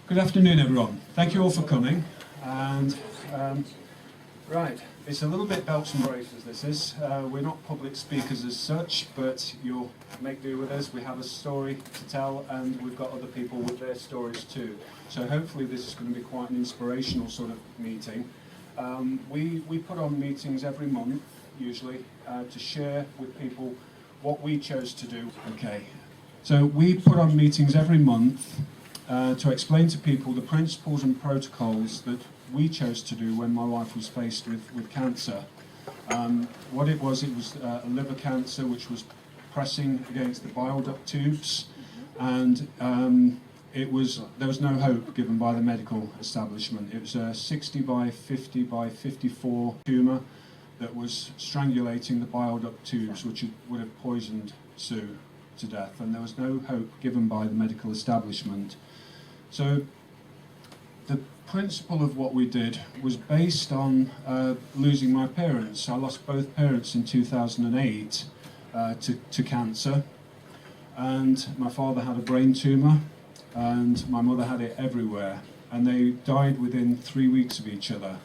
Good afternoon, everyone. Thank you all for coming. And right, it's a little bit belts and braces. This is. We're not public speakers as such, but you'll make do with us. We have a story to tell, and we've got other people with their stories too. So hopefully, this is going to be quite an inspirational sort of meeting. We put on meetings every month, usually, to share with people what we chose to do. Okay. So we put on meetings every month to explain to people the principles and protocols that we chose to do when my wife was faced with cancer. What it was a liver cancer which was pressing against the bile duct tubes, and there was no hope given by the medical establishment. It was a 60 by 50 by 54 tumour that was strangulating the bile duct tubes, which would have poisoned Sue to death, and there was no hope given by the medical establishment. So the principle of what we did was based on losing my parents. I lost both parents in 2008 to cancer, and my father had a brain tumour and my mother had it everywhere, and they died within 3 weeks of each other.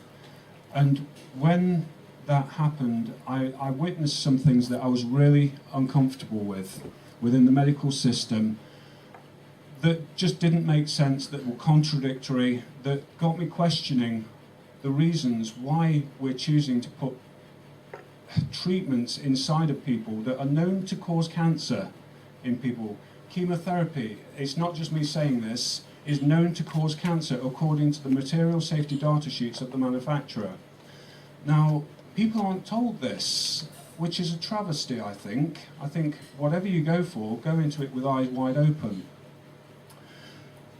And when that happened, I witnessed some things that I was really uncomfortable with within the medical system, that just didn't make sense, that were contradictory, that got me questioning the reasons why we're choosing to put treatments inside of people that are known to cause cancer in people. Chemotherapy, it's not just me saying this, is known to cause cancer according to the material safety data sheets of the manufacturer. Now, people aren't told this, which is a travesty, I think. I think whatever you go for, go into it with eyes wide open.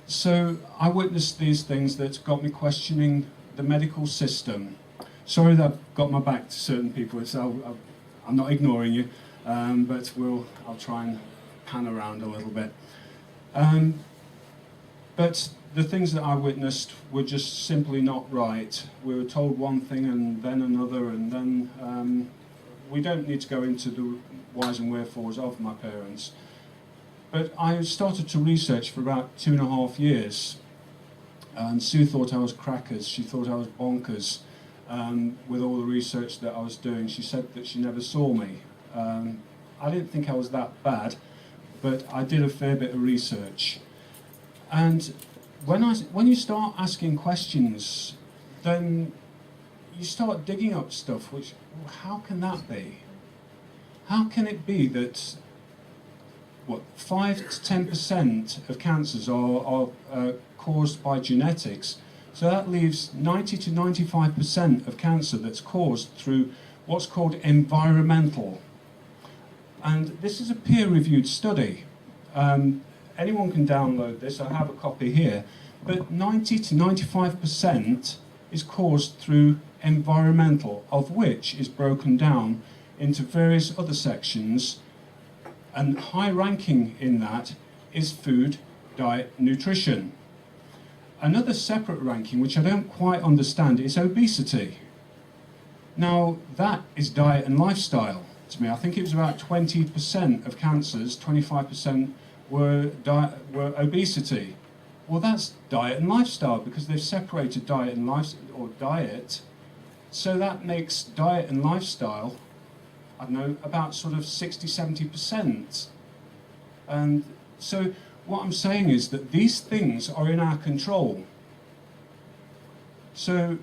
So I witnessed these things that got me questioning the medical system. Sorry that I've got my back to certain people, so I'm not ignoring you, but I'll try and pan around a little bit. But the things that I witnessed were just simply not right. We were told one thing and then another, and then we don't need to go into the whys and wherefores of my parents. But I started to research for about 2.5 years, and Sue thought I was crackers. She thought I was bonkers with all the research that I was doing. She said that she never saw me. I didn't think I was that bad, but I did a fair bit of research. And when you start asking questions, then you start digging up stuff which, how can that be? How can it be that 5 to 10% of cancers are caused by genetics? So that leaves 90 to 95% of cancer that's caused through what's called environmental. And this is a peer-reviewed study. Anyone can download this. I have a copy here. But 90 to 95% is caused through environmental, of which is broken down into various other sections, and high ranking in that is food, diet, nutrition. Another separate ranking, which I don't quite understand, is obesity. Now, that is diet and lifestyle to me. I think it was about 20% of cancers, 25% were obesity. Well, that's diet and lifestyle, because they've separated diet and diet. So that makes diet and lifestyle, I don't know, about sort of 60, 70%. And so what I'm saying is that these things are in our control. So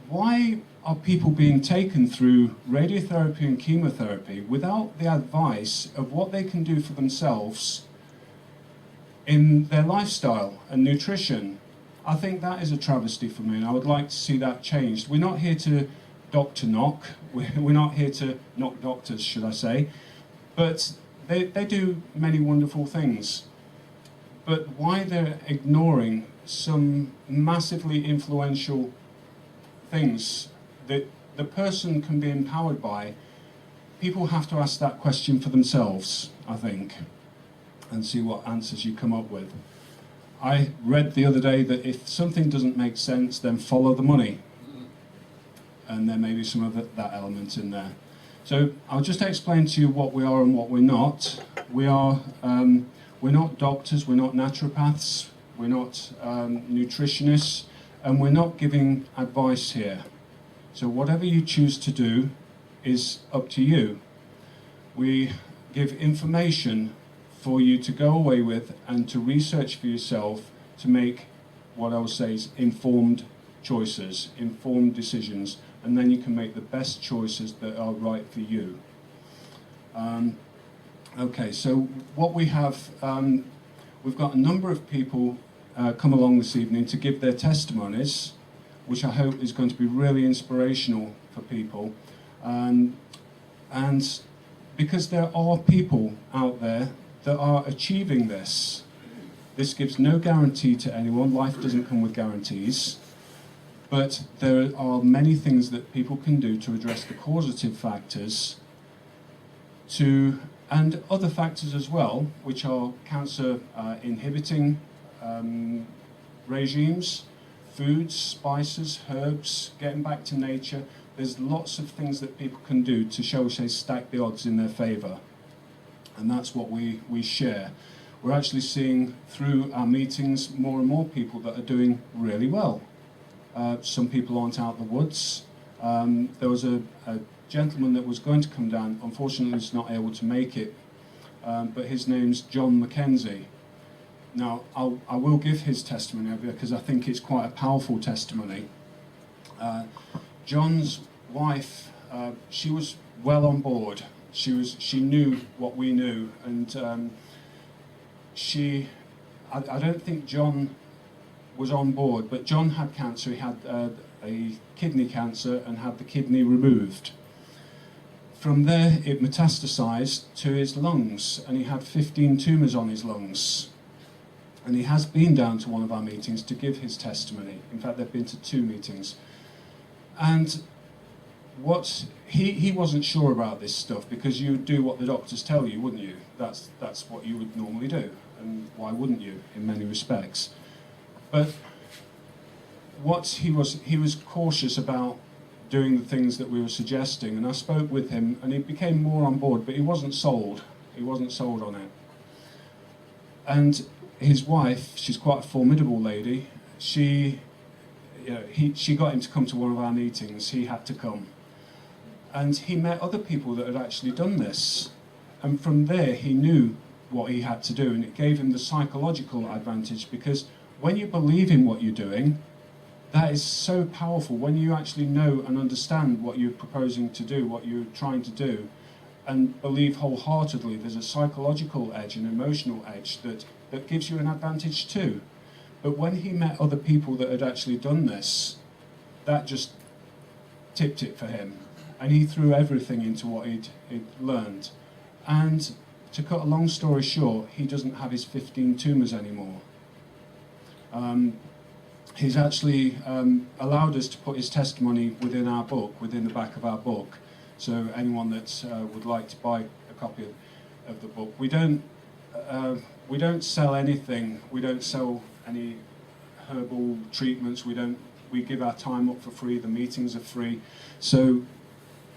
why are people being taken through radiotherapy and chemotherapy without the advice of what they can do for themselves in their lifestyle and nutrition? I think that is a travesty for me, and I would like to see that changed. We're not here to doctor knock. We're not here to knock doctors, should I say. But they do many wonderful things. But why they're ignoring some massively influential things that the person can be empowered by, people have to ask that question for themselves, I think, and see what answers you come up with. I read the other day that if something doesn't make sense, then follow the money. And there may be some of that element in there. So I'll just explain to you what we are and what we're not. We're not doctors, we're not naturopaths, we're not nutritionists, and we're not giving advice here. So whatever you choose to do is up to you. We give information for you to go away with and to research for yourself to make what I would say is informed choices, informed decisions, and then you can make the best choices that are right for you. Okay, so what we have, we've got a number of people come along this evening to give their testimonies, which I hope is going to be really inspirational for people. And because there are people out there that are achieving this. This gives no guarantee to anyone. Life doesn't come with guarantees. But there are many things that people can do to address the causative factors and other factors as well, which are cancer inhibiting regimes, foods, spices, herbs, getting back to nature. There's lots of things that people can do to, shall we say, stack the odds in their favour. And that's what we share. We're actually seeing through our meetings more and more people that are doing really well. Some people aren't out the woods. There was a gentleman that was going to come down, unfortunately he's not able to make it, but his name's John Mackenzie. Now, I will give his testimony because I think it's quite a powerful testimony. John's wife, she was well on board. She knew what we knew, and I don't think John was on board, but John had cancer. He had a kidney cancer and had the kidney removed. From there, it metastasized to his lungs, and he had 15 tumours on his lungs. And he has been down to one of our meetings to give his testimony. In fact, they've been to 2 meetings. And what he wasn't sure about this stuff, because you would do what the doctors tell you, wouldn't you? That's what you would normally do, and why wouldn't you, in many respects? But he was cautious about doing the things that we were suggesting, and I spoke with him, and he became more on board, but he wasn't sold. He wasn't sold on it. And his wife, she's quite a formidable lady. She got him to come to one of our meetings. He had to come. And he met other people that had actually done this. And from there, he knew what he had to do, and it gave him the psychological advantage, because when you believe in what you're doing, that is so powerful. When you actually know and understand what you're proposing to do, what you're trying to do, and believe wholeheartedly, there's a psychological edge, an emotional edge that gives you an advantage too. But when he met other people that had actually done this, that just tipped it for him. And he threw everything into what he'd learned. And to cut a long story short, he doesn't have his 15 tumours anymore. He's actually allowed us to put his testimony within our book, within the back of our book. So anyone that would like to buy a copy of the book. We don't sell anything. We don't sell any herbal treatments. We give our time up for free. The meetings are free. So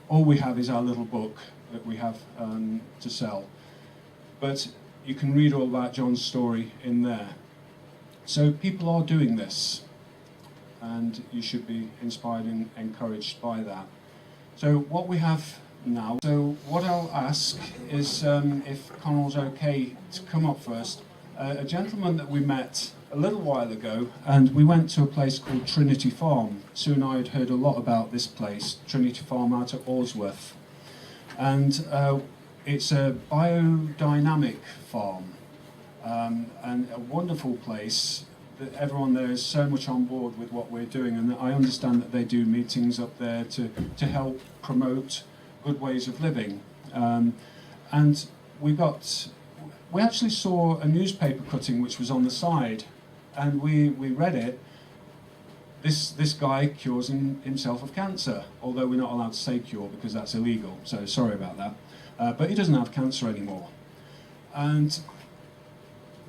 all we have is our little book that we have to sell. But you can read all about John's story in there. So people are doing this, and you should be inspired and encouraged by that. So what we have now, so what I'll ask is if Connell's okay to come up first. A gentleman that we met a little while ago, and we went to a place called Trinity Farm. Sue and I had heard a lot about this place, Trinity Farm out at Alsworth. And it's a biodynamic farm, and a wonderful place. That everyone there is so much on board with what we're doing, and I understand that they do meetings up there to help promote good ways of living. And we actually saw a newspaper cutting which was on the side, and we read it. This guy cures himself of cancer, although we're not allowed to say cure because that's illegal, so sorry about that. But he doesn't have cancer anymore. And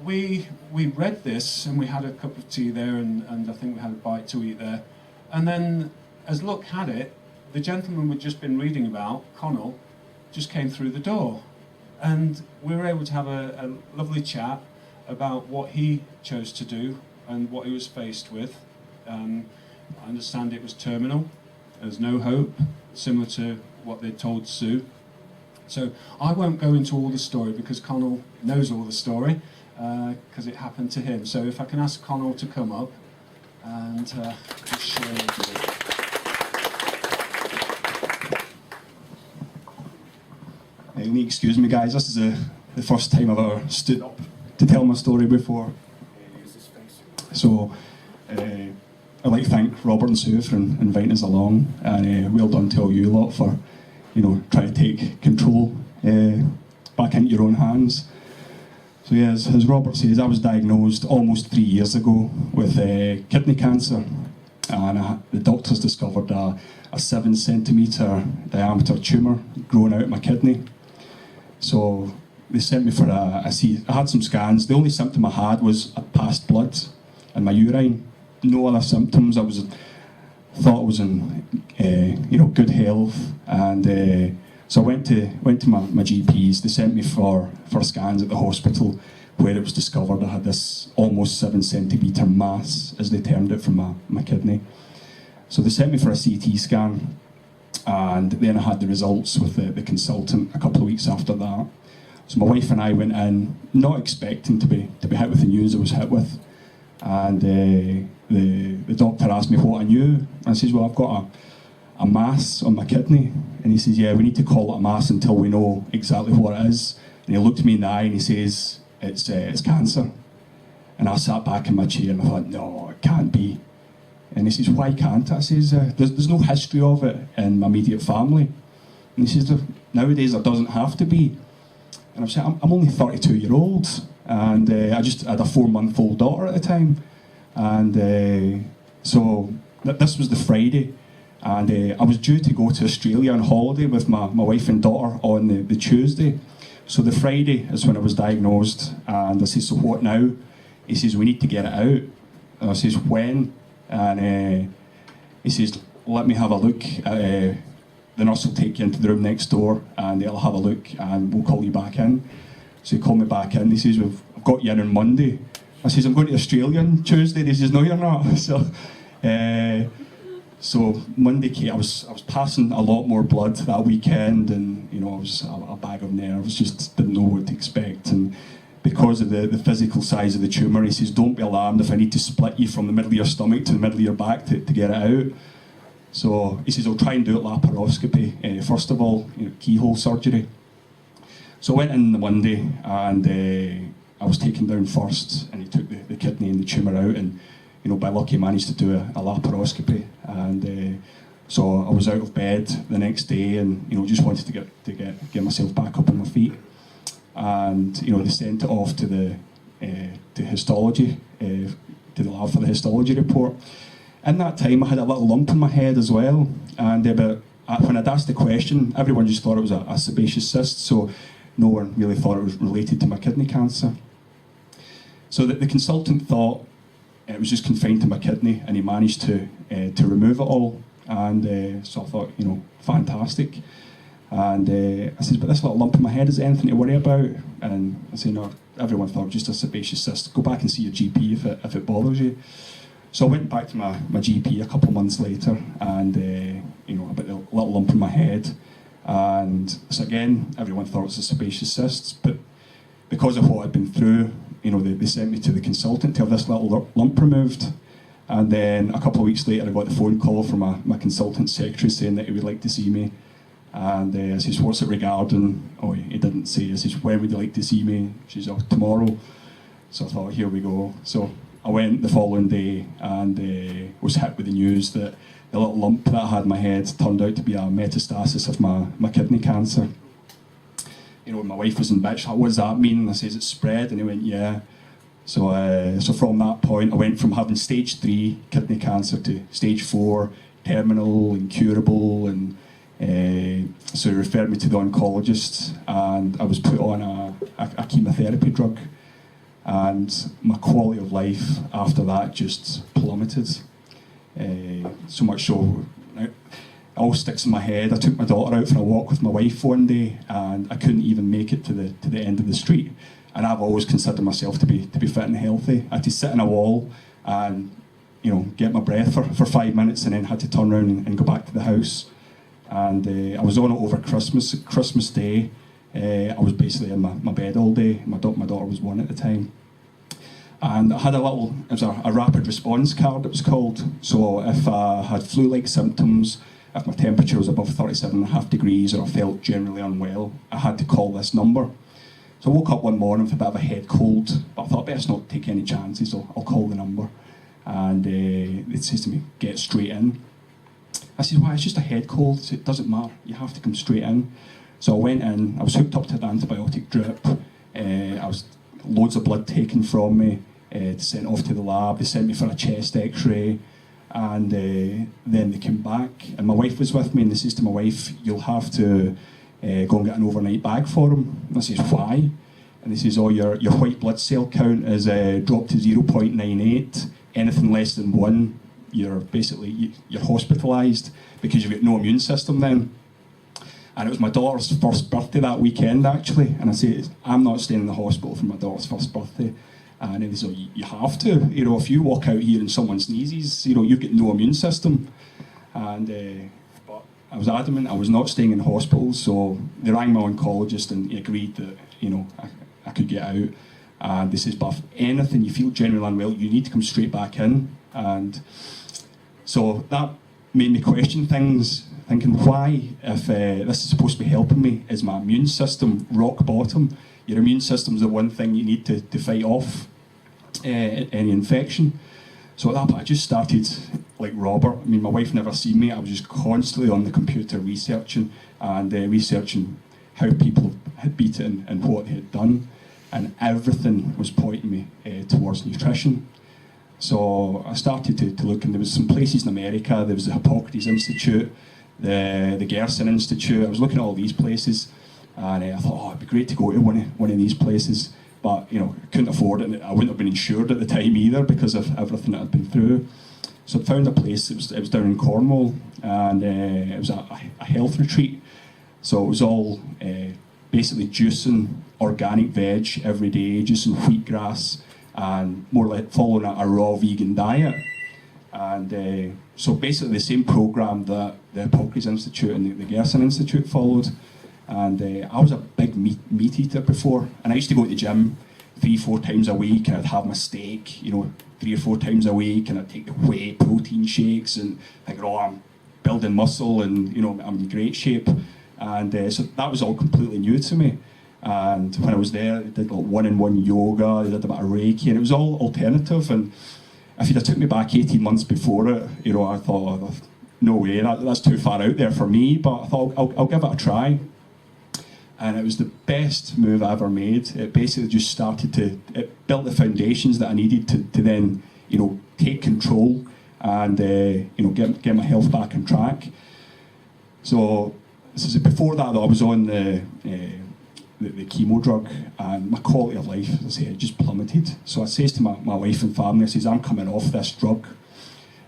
we read this, and we had a cup of tea there, and I think we had a bite to eat there. And then, as luck had it, the gentleman we'd just been reading about, Hucknall, just came through the door. And we were able to have a lovely chat about what he chose to do, and what he was faced with. I understand it was terminal. There's no hope, similar to what they told Sue. So I won't go into all the story because Connell knows all the story because it happened to him. So if I can ask Connell to come up and just share with you. Excuse me, guys. This is the first time I've ever stood up to tell my story before. So I'd like to thank Robert and Sue for inviting us along, and well done to all you lot for, trying to take control back into your own hands. So yeah, as Robert says, I was diagnosed almost 3 years ago with kidney cancer, and the doctors discovered a 7 centimetre diameter tumour growing out of my kidney. So they sent me for I had some scans. The only symptom I had was I passed blood in my urine. No other symptoms. I thought I was in good health, and so I went to my GPs. They sent me for scans at the hospital, where it was discovered I had this almost 7 centimetre mass, as they termed it, from my kidney. So they sent me for a CT scan, and then I had the results with the consultant a couple of weeks after that. So my wife and I went in, not expecting to be hit with the news I was hit with, and the doctor asked me what I knew. I says, well, I've got a mass on my kidney, and he says, yeah, we need to call it a mass until we know exactly what it is. And he looked me in the eye and he says, it's cancer. And I sat back in my chair and I thought, no, it can't be. And he says, why can't it? I says, there's no history of it in my immediate family. And he says, nowadays there doesn't have to be. And I said, I'm only 32-year-old, and I just had a 4-month-old daughter at the time. And so this was the Friday, and I was due to go to Australia on holiday with my wife and daughter on the Tuesday. So the Friday is when I was diagnosed, and I said, so what now? He says, we need to get it out. And I says, when? And he says, let me have a look. The nurse will take you into the room next door, and they'll have a look, and we'll call you back in. So he called me back in. He says, I've got you in on Monday. I says, I'm going to Australia on Tuesday. He says, no, you're not. So Monday came. I was passing a lot more blood that weekend, and I was a bag of nerves. Just didn't know what to expect. And because of the physical size of the tumour, he says, don't be alarmed if I need to split you from the middle of your stomach to the middle of your back to get it out. So he says, I'll try and do it laparoscopy. First of all, keyhole surgery. So I went in the Monday, and I was taken down first, and he took the kidney and the tumour out, and by luck he managed to do a laparoscopy. And so I was out of bed the next day, and just wanted to get myself back up on my feet. And they sent it off to histology, to the lab for the histology report. In that time, I had a little lump in my head as well, and when I'd asked the question, everyone just thought it was a sebaceous cyst, so no one really thought it was related to my kidney cancer. So the consultant thought it was just confined to my kidney, and he managed to remove it all, and so I thought, fantastic. And I said, but this little lump in my head, is there anything to worry about? And I said, no, everyone thought it was just a sebaceous cyst. Go back and see your GP if it bothers you. So I went back to my GP a couple of months later, and about the little lump in my head. And so again, everyone thought it was a sebaceous cyst, but because of what I'd been through, they sent me to the consultant to have this little lump removed. And then a couple of weeks later, I got the phone call from my consultant secretary saying that he would like to see me. And I says, what's it regarding? Oh, he didn't say. I says, when would you like to see me? She says, oh, tomorrow. So I thought, here we go. So I went the following day, and was hit with the news that the little lump that I had in my head turned out to be a metastasis of my kidney cancer. My wife was in bitch, what does that mean? I says, it's spread, and he went, yeah. So from that point, I went from having stage 3 kidney cancer to stage 4, terminal, incurable, and so he referred me to the oncologist, and I was put on a chemotherapy drug. And my quality of life after that just plummeted. So much so, it all sticks in my head. I took my daughter out for a walk with my wife one day, and I couldn't even make it to the end of the street. And I've always considered myself to be fit and healthy. I had to sit in a wall and get my breath for 5 minutes, and then had to turn around and go back to the house. And I was on it over Christmas Day. I was basically in my bed all day. My daughter was 1 at the time. And I had it was a rapid response card, it was called. So if I had flu-like symptoms, if my temperature was above 37.5 degrees, or I felt generally unwell, I had to call this number. So I woke up one morning with a bit of a head cold, but I thought, best not take any chances, I'll call the number. And it says to me, get straight in. I said, why, it's just a head cold. It said, it doesn't matter, you have to come straight in. So I went in, I was hooked up to an antibiotic drip, I was loads of blood taken from me, sent off to the lab, they sent me for a chest x-ray, and then they came back, and my wife was with me, and they says to my wife, you'll have to go and get an overnight bag for him. And I says, why? And they says, oh, your white blood cell count is dropped to 0.98, anything less than 1, you're hospitalised, because you've got no immune system then. And it was my daughter's first birthday that weekend, actually. And I said, I'm not staying in the hospital for my daughter's first birthday. And they said, you have to. If you walk out here and someone sneezes, you've got no immune system. And but I was adamant I was not staying in hospital. So they rang my oncologist, and he agreed that I could get out. And they says, but if anything, you feel generally unwell, you need to come straight back in. And so that made me question things, thinking, why, if this is supposed to be helping me, is my immune system rock bottom? Your immune system is the one thing you need to fight off any infection. So at that point, I just started like Robert. I mean, my wife never seen me. I was just constantly on the computer researching how people had beaten and what they had done. And everything was pointing me towards nutrition. So I started to look, and there was some places in America. There was the Hippocrates Institute, the Gerson Institute. I was looking at all these places, and I thought, it'd be great to go to one of these places. But I couldn't afford it, and I wouldn't have been insured at the time either because of everything that I'd been through. So I found a place. It was down in Cornwall, and it was a health retreat. So it was all basically juicing organic veg every day, juicing wheatgrass, and more like following a raw vegan diet. And so basically the same program that the Hippocrates Institute and the Gerson Institute followed. And I was a big meat eater before, and I used to go to the gym 3-4 times a week, and I'd have my steak 3 or 4 times a week, and I'd take the whey protein shakes and think, I'm building muscle, and I'm in great shape. And so that was all completely new to me. And when I was there, they did like 1-on-1 yoga, they did a bit of Reiki, and it was all alternative. And if you'd have took me back 18 months before it, I thought, no way, that's too far out there for me, but I thought, I'll give it a try. And it was the best move I ever made. It basically just it built the foundations that I needed to then, take control and, get my health back on track. So, this is before that though, I was on the chemo drug, and my quality of life, as I say, it just plummeted. So I says to my wife and family, I says, I'm coming off this drug.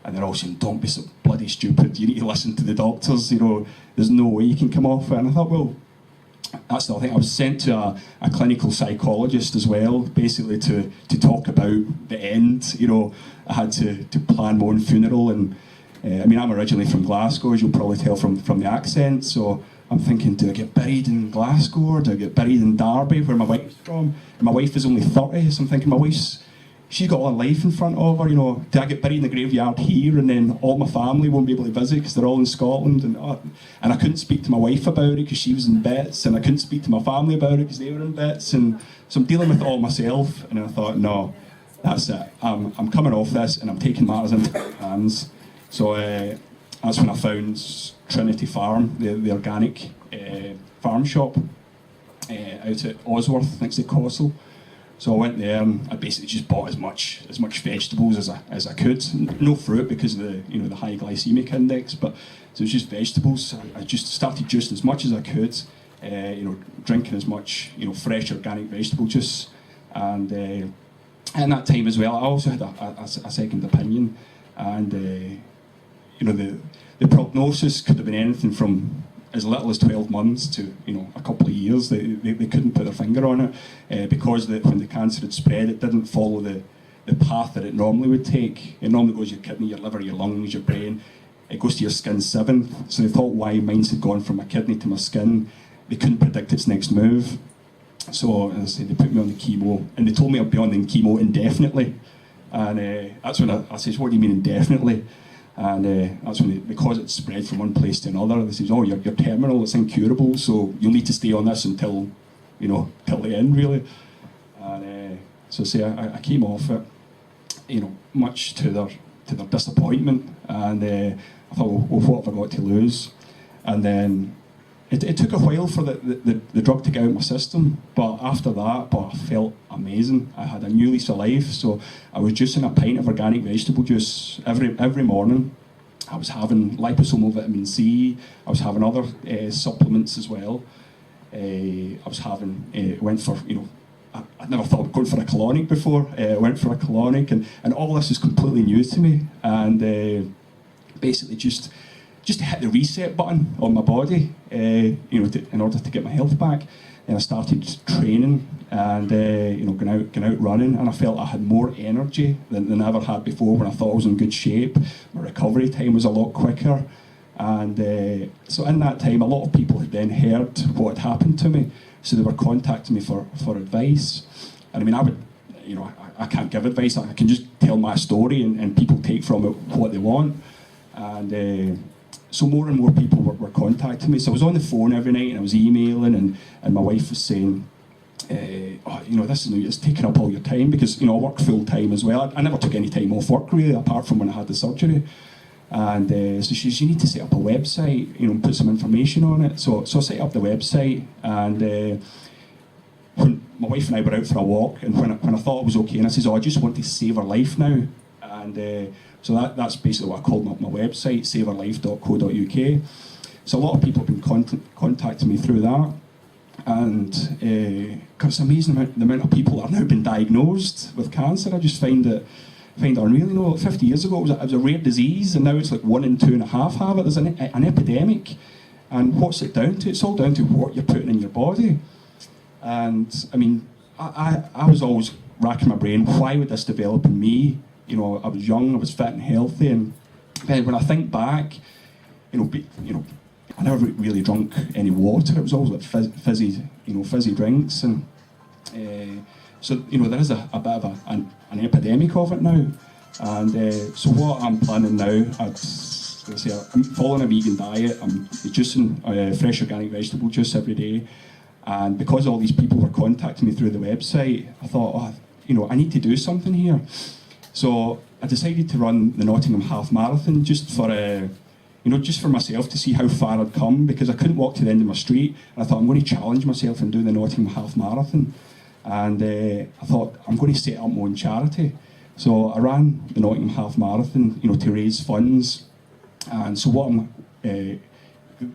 And they're all saying, don't be so bloody stupid, you need to listen to the doctors, there's no way you can come off it. And I thought, well, that's the thing. I was sent to a clinical psychologist as well, basically to talk about the end. I had to plan my own funeral, and I'm originally from Glasgow, as you'll probably tell from the accent, so I'm thinking, do I get buried in Glasgow, or do I get buried in Derby, where my wife's from? And my wife is only 30, so I'm thinking, she's got all her life in front of her, do I get buried in the graveyard here, and then all my family won't be able to visit because they're all in Scotland, and I couldn't speak to my wife about it because she was in bits, and I couldn't speak to my family about it because they were in bits, and so I'm dealing with it all myself. And I thought, no, that's it, I'm coming off this, and I'm taking matters into my hands. So that's when I found Trinity Farm, the organic farm shop out at Osworth next to Cossell. So I went there, and I basically just bought as much vegetables as I could. No fruit because of the high glycemic index, but so it was just vegetables. I just started juicing as much as I could, drinking as much fresh organic vegetable juice, and in that time as well, I also had a second opinion, and the prognosis could have been anything from as little as 12 months to a couple of years. They couldn't put their finger on it because when the cancer had spread, it didn't follow the the path that it normally would take. It normally goes your kidney, your liver, your lungs, your brain. It goes to your skin seventh. So they thought why mine had gone from my kidney to my skin. They couldn't predict its next move. So as I said, they put me on the chemo, and they told me I'd be on the chemo indefinitely. And that's when I says, what do you mean indefinitely? And that's when, because it's spread from one place to another, they says, oh, you're terminal, it's incurable, so you'll need to stay on this until, till the end, really. And so say I came off it, much to their disappointment, and I thought, well, what have I got to lose? And then it took a while for the drug to get out of my system, but after that, I felt amazing. I had a new lease of life, so I was juicing a pint of organic vegetable juice every morning. I was having liposomal vitamin C, I was having other supplements as well. I was having, went for, I'd never thought of going for a colonic before. I went for a colonic, and all this is completely new to me, and basically just to hit the reset button on my body, in order to get my health back. And I started training and going out running, and I felt I had more energy than I ever had before when I thought I was in good shape. My recovery time was a lot quicker, and so in that time, a lot of people had then heard what had happened to me, so they were contacting me for advice. And I mean, I can't give advice. I can just tell my story, and people take from it what they want. And so more and more people were contacting me. So I was on the phone every night, and I was emailing, and my wife was saying, this is taking up all your time, because I work full time as well. I never took any time off work really, apart from when I had the surgery. And so she says, you need to set up a website, and put some information on it. So I set up the website, and when my wife and I were out for a walk, and when I thought it was okay, and I says, I just want to save her life now. And so that's basically what I called my website, saveherlife.co.uk. So a lot of people have been contacting me through that, and it's amazing the amount of people that have now been diagnosed with cancer. I just find it unreal. 50 years ago it was a rare disease, and now it's like 1 in 2.5 have it. There's an epidemic, and what's it down to? It's all down to what you're putting in your body. And I mean, I was always racking my brain, why would this develop in me? I was young, I was fit and healthy, and then when I think back, I never really drunk any water. It was always like fizzy drinks, and so there is a bit of an epidemic of it now. And so what I'm planning now, I'm following a vegan diet. I'm juicing fresh organic vegetable juice every day, and because all these people were contacting me through the website, I thought, I need to do something here. So I decided to run the Nottingham Half Marathon just for myself, to see how far I'd come, because I couldn't walk to the end of my street. And I thought, I'm going to challenge myself and do the Nottingham Half Marathon. And I thought, I'm going to set up my own charity. So I ran the Nottingham Half Marathon, to raise funds. And so the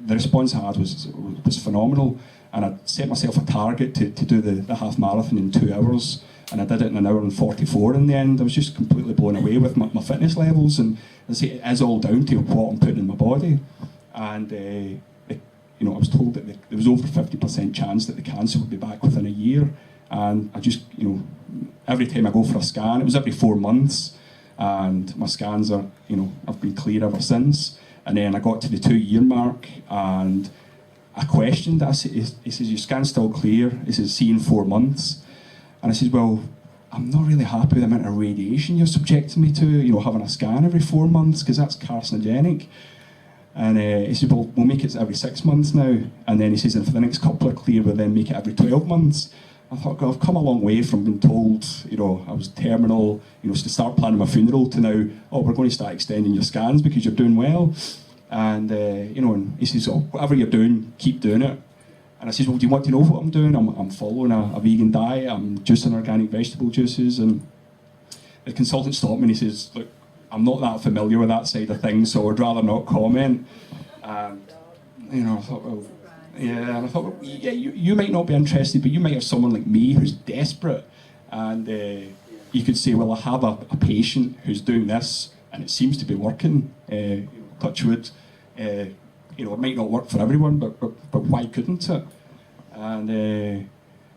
response I had was phenomenal. And I set myself a target to do the half marathon in 2 hours. And I did it in 1 hour and 44 in the end. I was just completely blown away with my fitness levels, and I say it is all down to what I'm putting in my body. And I was told that there was over 50% chance that the cancer would be back within a year. And I just, every time I go for a scan, it was every 4 months, and my scans are, I've been clear ever since. And then I got to the 2-year mark, and I questioned. He says, your scan's still clear. He says, see you in 4 months. And I said, well, I'm not really happy with the amount of radiation you're subjecting me to, having a scan every 4 months, because that's carcinogenic. And he said, well, we'll make it every 6 months now. And then he says, and for the next couple of clear, we'll then make it every 12 months. I thought, God, I've come a long way from being told, I was terminal, to start planning my funeral, to now, we're going to start extending your scans because you're doing well. And, and he says, whatever you're doing, keep doing it. And I says, well, do you want to know what I'm doing? I'm following a vegan diet, I'm juicing organic vegetable juices. And the consultant stopped me and he says, look, I'm not that familiar with that side of things, so I'd rather not comment. And, I thought, well, yeah, and I thought, well, yeah, you might not be interested, but you might have someone like me who's desperate. And you could say, well, I have a patient who's doing this, and it seems to be working, touch wood. It might not work for everyone, but why couldn't it? And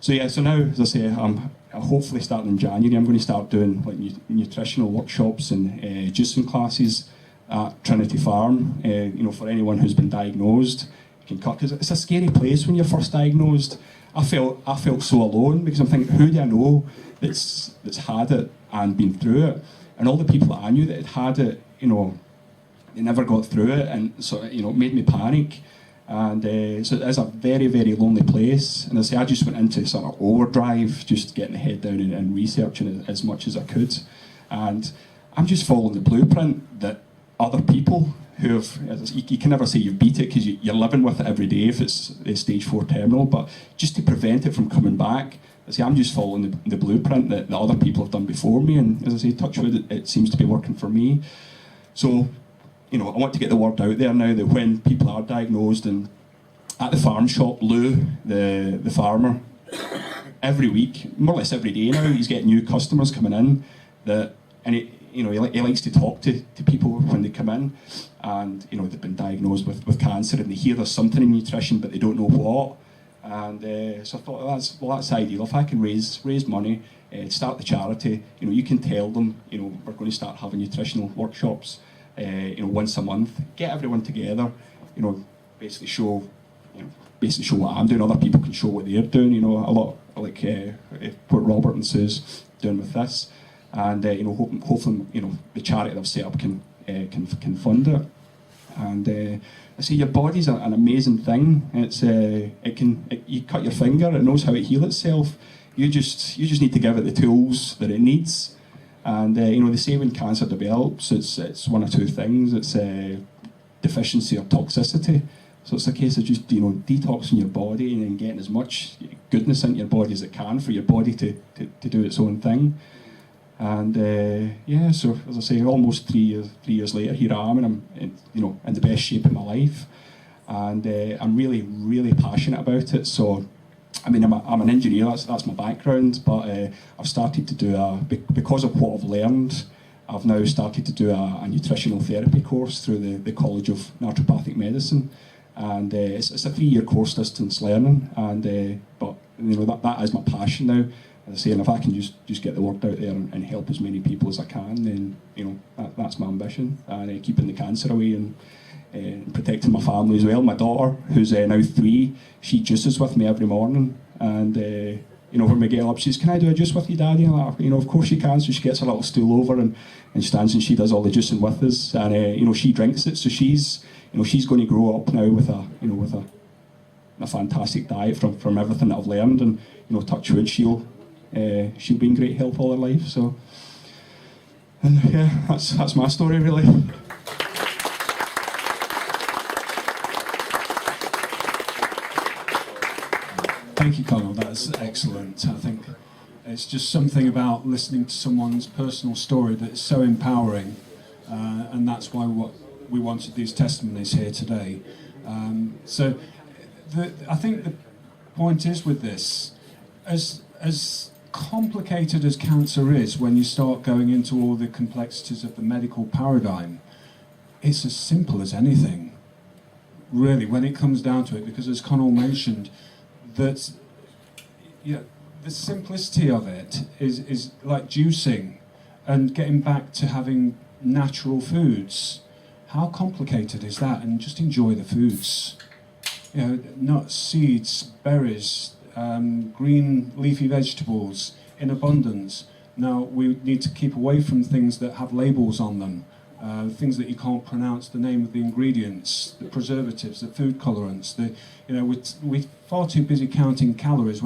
So yeah, so now, as I say, I'm hopefully starting in January, I'm going to start doing like nutritional workshops and juicing classes at Trinity Farm. You know, for anyone who's been diagnosed, you can cut, because it's a scary place when you're first diagnosed. I felt so alone, because I'm thinking, who do I know that's had it and been through it? And all the people that I knew that had it, you know, they never got through it, and so, you know, it made me panic. And so it is a very, very lonely place. And I say, I just went into sort of overdrive, just getting the head down and researching as much as I could. And I'm just following the blueprint that other people who have, you can never say you've beat it, because you're living with it every day if it's stage 4 terminal, but just to prevent it from coming back, I say, I'm just following the blueprint that other people have done before me. And as I say, touch wood, it seems to be working for me. So, you know, I want to get the word out there now that when people are diagnosed, and at the farm shop, Lou, the farmer, every week, more or less every day now, he's getting new customers coming in and you know, he likes to talk to people when they come in, and you know, they've been diagnosed with cancer, and they hear there's something in nutrition but they don't know what. And so I thought, that's ideal. If I can raise money, start the charity, you know, you can tell them, you know, we're going to start having nutritional workshops, you know, once a month. Get everyone together, you know, basically show what I'm doing. Other people can show what they're doing. You know, a lot like what Robert and Sue's doing with this, and you know, hopefully, you know, the charity that I've set up can fund it. And I say, your body's an amazing thing. It's you cut your finger, it knows how to heal itself. You just need to give it the tools that it needs. And you know, they say when cancer develops, it's one of two things. It's deficiency or toxicity. So it's a case of just, you know, detoxing your body and then getting as much goodness into your body as it can for your body to do its own thing. And yeah, so as I say, almost 3 years later, here I am, and I'm in the best shape of my life. And I'm really, really passionate about it. So, I mean, I'm an engineer, that's my background, but I've started to do because of what I've learned, I've now started to do a nutritional therapy course through the College of Naturopathic Medicine. And it's a 3-year course distance learning, and but you know, that is my passion now. As I say, and if I can just get the word out there and help as many people as I can, then you know, that's my ambition. And keeping the cancer away and protecting my family as well. My daughter, who's now 3, she juices with me every morning, and you know, when we get up, she says, "Can I do a juice with you, Daddy?" And you know, of course she can. So she gets a little stool over and stands and she does all the juicing with us, and you know, she drinks it. So she's going to grow up now with a fantastic diet from everything that I've learned, and you know, touch wood, she'll be in great health all her life. So, and yeah, that's my story really. Thank you, Hucknall. That's excellent. I think it's just something about listening to someone's personal story that is so empowering, and that's why we wanted these testimonies here today. So I think the point is with this, as complicated as cancer is, when you start going into all the complexities of the medical paradigm, it's as simple as anything, really, when it comes down to it, because as Hucknall mentioned, that the simplicity of it is like juicing and getting back to having natural foods. How complicated is that? And just enjoy the foods. You know, nuts, seeds, berries, green leafy vegetables in abundance. Now, we need to keep away from things that have labels on them, things that you can't pronounce the name of the ingredients, the preservatives, the food colorants. We're far too busy counting calories.